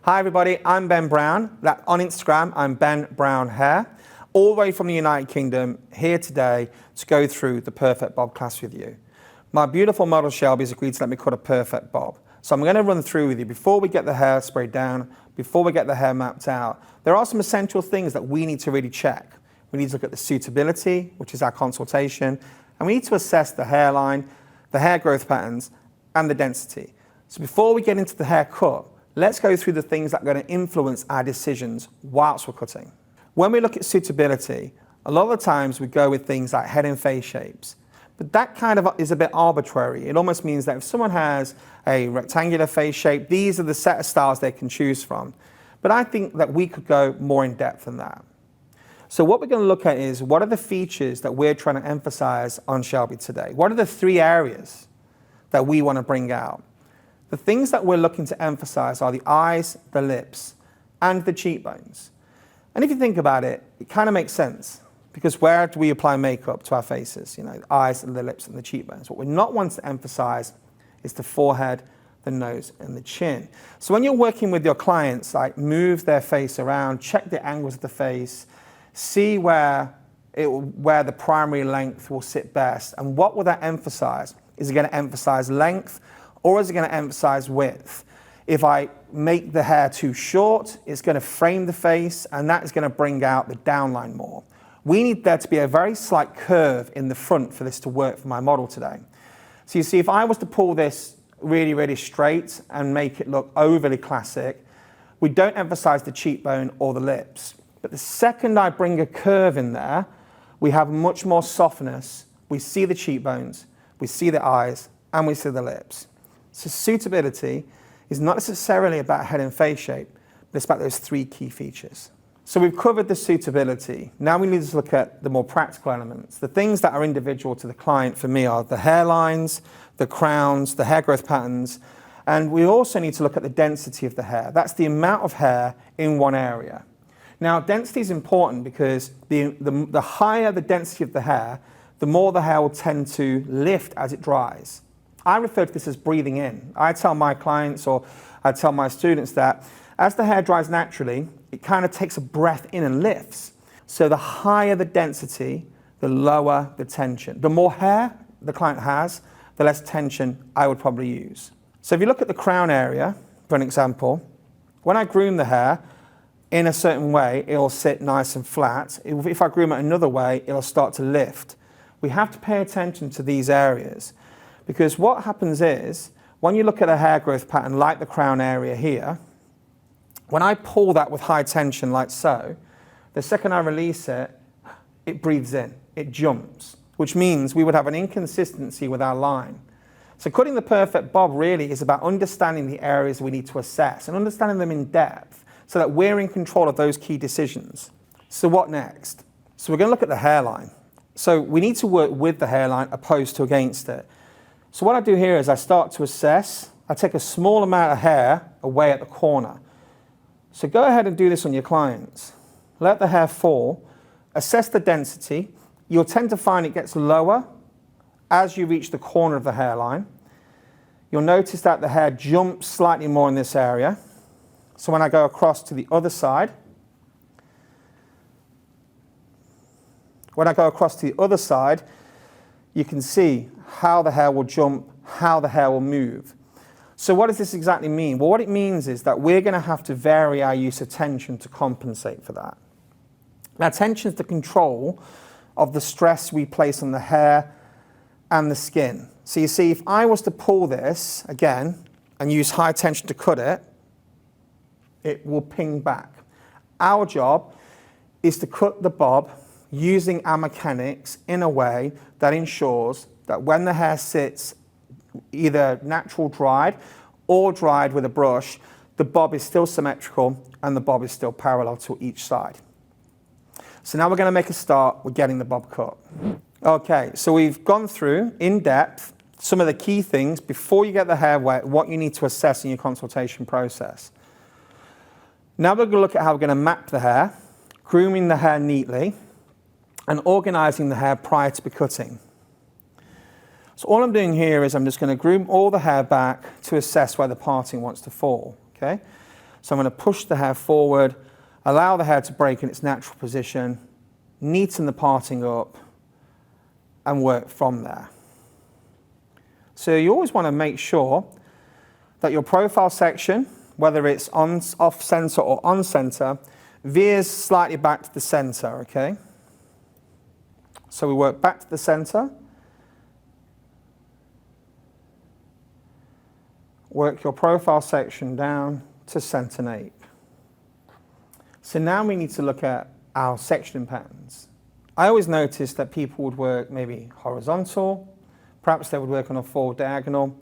Hi everybody, I'm Ben Brown. On Instagram, I'm Ben Brown Hair, all the way from the United Kingdom, here today to go through the perfect bob class with you. My beautiful model Shelby has agreed to let me cut a perfect bob. So I'm going to run through with you before we get the hair sprayed down, before we get the hair mapped out. There are some essential things that we need to really check. We need to look at the suitability, which is our consultation, and we need to assess the hairline, the hair growth patterns, and the density. So before we get into the haircut, let's go through the things that are going to influence our decisions whilst we're cutting. When we look at suitability, a lot of the times we go with things like head and face shapes, but that kind of is a bit arbitrary. It almost means that if someone has a rectangular face shape, these are the set of styles they can choose from. But I think that we could go more in depth than that. So what we're going to look at is, what are the features that we're trying to emphasize on Shelby today? What are the 3 areas that we want to bring out? The things that we're looking to emphasize are the eyes, the lips, and the cheekbones. And if you think about it, it kind of makes sense, because where do we apply makeup to our faces? You know, the eyes and the lips and the cheekbones. What we're not wanting to emphasize is the forehead, the nose, and the chin. So when you're working with your clients, like, move their face around, check the angles of the face, see where the primary length will sit best, and what will that emphasize? Is it going to emphasize length, or is it going to emphasize width? If I make the hair too short, it's going to frame the face, and that is going to bring out the downline more. We need there to be a very slight curve in the front for this to work for my model today. So you see, if I was to pull this really, really straight and make it look overly classic, we don't emphasize the cheekbone or the lips. But the second I bring a curve in there, we have much more softness. We see the cheekbones, we see the eyes, and we see the lips. So suitability is not necessarily about head and face shape, but it's about those 3 key features. So we've covered the suitability. Now we need to look at the more practical elements. The things that are individual to the client for me are the hairlines, the crowns, the hair growth patterns, and we also need to look at the density of the hair. That's the amount of hair in one area. Now, density is important because the higher the density of the hair, the more the hair will tend to lift as it dries. I refer to this as breathing in. I tell my clients, or I tell my students, that as the hair dries naturally, it kind of takes a breath in and lifts. So the higher the density, the lower the tension. The more hair the client has, the less tension I would probably use. So if you look at the crown area, for an example, when I groom the hair in a certain way, it'll sit nice and flat. If I groom it another way, it'll start to lift. We have to pay attention to these areas, because what happens is, when you look at a hair growth pattern like the crown area here, when I pull that with high tension like so, the second I release it, it breathes in, it jumps, which means we would have an inconsistency with our line. So cutting the perfect bob really is about understanding the areas we need to assess and understanding them in depth so that we're in control of those key decisions. So what next? So we're going to look at the hairline. So we need to work with the hairline opposed to against it. So what I do here is I start to assess. I take a small amount of hair away at the corner. So go ahead and do this on your clients. Let the hair fall, assess the density. You'll tend to find it gets lower as you reach the corner of the hairline. You'll notice that the hair jumps slightly more in this area. So when I go across to the other side, you can see how the hair will jump, how the hair will move. So what does this exactly mean? Well, what it means is that we're going to have to vary our use of tension to compensate for that. Now, tension is the control of the stress we place on the hair and the skin. So you see, if I was to pull this, again, and use high tension to cut it, it will ping back. Our job is to cut the bob using our mechanics in a way that ensures that when the hair sits either natural dried or dried with a brush, the bob is still symmetrical and the bob is still parallel to each side. So now we're going to make a start with getting the bob cut. Okay, so we've gone through in depth some of the key things before you get the hair wet, what you need to assess in your consultation process. Now we're going to look at how we're going to map the hair, grooming the hair neatly, and organizing the hair prior to the cutting. So all I'm doing here is I'm just going to groom all the hair back to assess where the parting wants to fall. Okay? So I'm going to push the hair forward, allow the hair to break in its natural position, neaten the parting up, and work from there. So you always want to make sure that your profile section, whether it's off center or on center, veers slightly back to the center, okay? So we work back to the center, work your profile section down to center nape. So now we need to look at our sectioning patterns. I always notice that people would work maybe horizontal, perhaps they would work on a forward diagonal.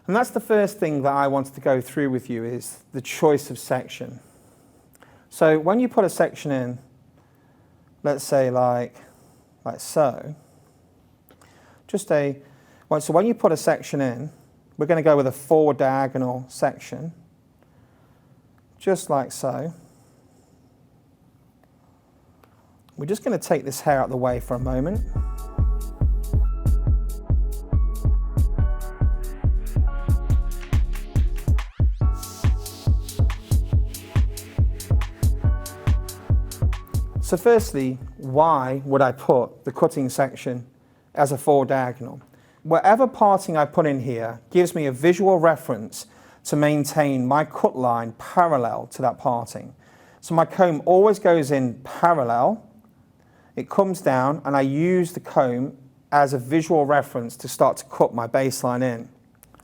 And that's the first thing that I wanted to go through with you is the choice of section. So when you put a section in, let's say like so, so when you put a section in, we're going to go with a forward diagonal section, just like so. We're just going to take this hair out of the way for a moment. So firstly, why would I put the cutting section as a forward diagonal? Whatever parting I put in here gives me a visual reference to maintain my cut line parallel to that parting. So my comb always goes in parallel, it comes down, and I use the comb as a visual reference to start to cut my baseline in.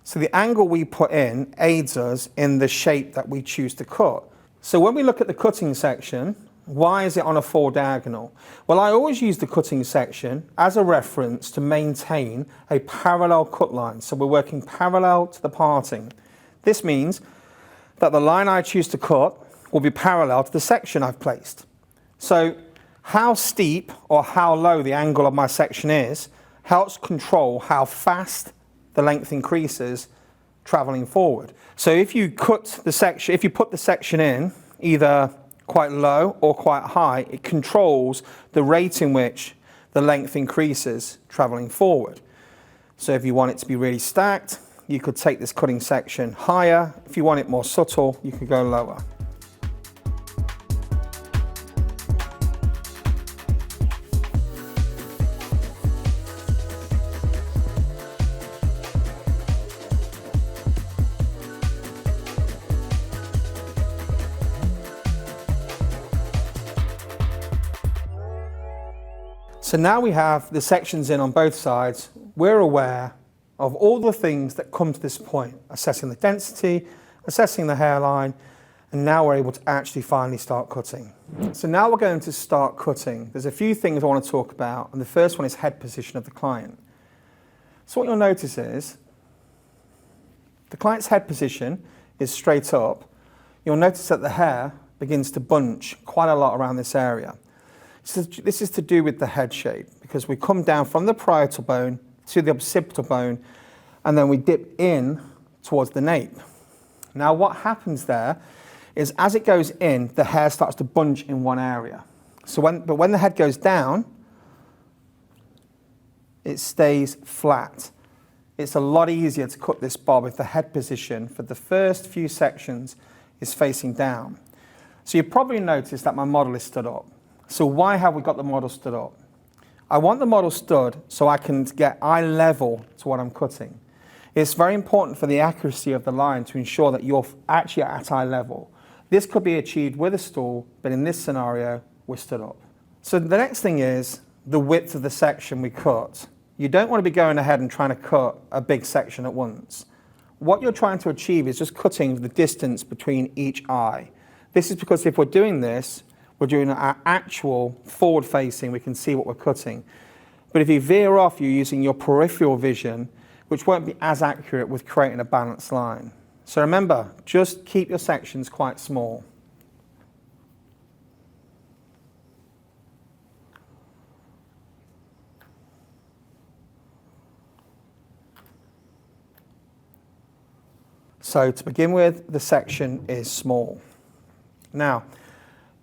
So the angle we put in aids us in the shape that we choose to cut. So when we look at the cutting section, why is it on a forward diagonal? Well, I always use the cutting section as a reference to maintain a parallel cut line. So we're working parallel to the parting. This means that the line I choose to cut will be parallel to the section I've placed. So how steep or how low the angle of my section is helps control how fast the length increases traveling forward. So if you put the section in either quite low or quite high, it controls the rate in which the length increases traveling forward. So if you want it to be really stacked, you could take this cutting section higher. If you want it more subtle, you could go lower. So now we have the sections in on both sides. We're aware of all the things that come to this point, assessing the density, assessing the hairline, and now we're able to actually finally start cutting. So now we're going to start cutting. There's a few things I want to talk about, and the first one is head position of the client. So what you'll notice is the client's head position is straight up. You'll notice that the hair begins to bunch quite a lot around this area. So this is to do with the head shape, because we come down from the parietal bone to the occipital bone, and then we dip in towards the nape. Now what happens there is as it goes in, the hair starts to bunch in one area. But when the head goes down, it stays flat. It's a lot easier to cut this bob if the head position for the first few sections is facing down. So you probably noticed that my model is stood up. So why have we got the model stood up? I want the model stood so I can get eye level to what I'm cutting. It's very important for the accuracy of the line to ensure that you're actually at eye level. This could be achieved with a stool, but in this scenario, we're stood up. So the next thing is the width of the section we cut. You don't want to be going ahead and trying to cut a big section at once. What you're trying to achieve is just cutting the distance between each eye. This is because if we're doing this, we're doing our actual forward facing, we can see what we're cutting. But if you veer off, you're using your peripheral vision, which won't be as accurate with creating a balanced line. So remember, just keep your sections quite small. So to begin with, the section is small. Now,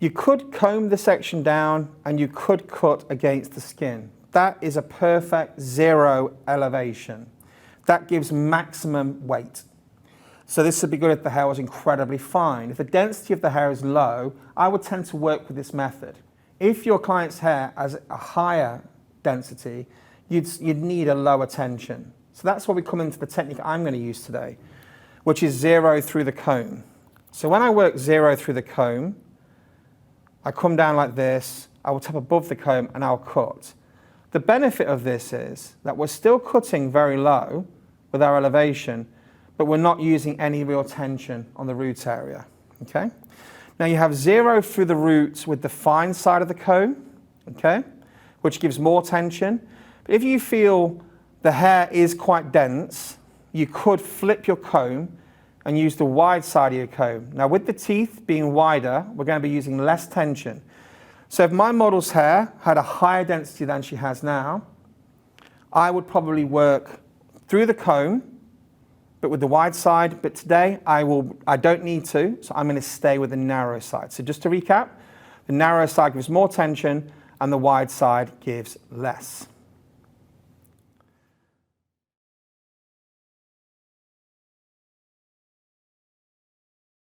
you could comb the section down and you could cut against the skin. That is a perfect zero elevation. That gives maximum weight. So this would be good if the hair was incredibly fine. If the density of the hair is low, I would tend to work with this method. If your client's hair has a higher density, you'd need a lower tension. So that's where we come into the technique I'm going to use today, which is zero through the comb. So when I work zero through the comb, I come down like this, I will tap above the comb and I'll cut. The benefit of this is that we're still cutting very low with our elevation, but we're not using any real tension on the root area, okay? Now you have zero through the roots with the fine side of the comb, okay, which gives more tension. But if you feel the hair is quite dense, you could flip your comb and use the wide side of your comb. Now with the teeth being wider, we're going to be using less tension. So if my model's hair had a higher density than she has now, I would probably work through the comb, but with the wide side. But today I don't need to, so I'm going to stay with the narrow side. So just to recap, the narrow side gives more tension and the wide side gives less.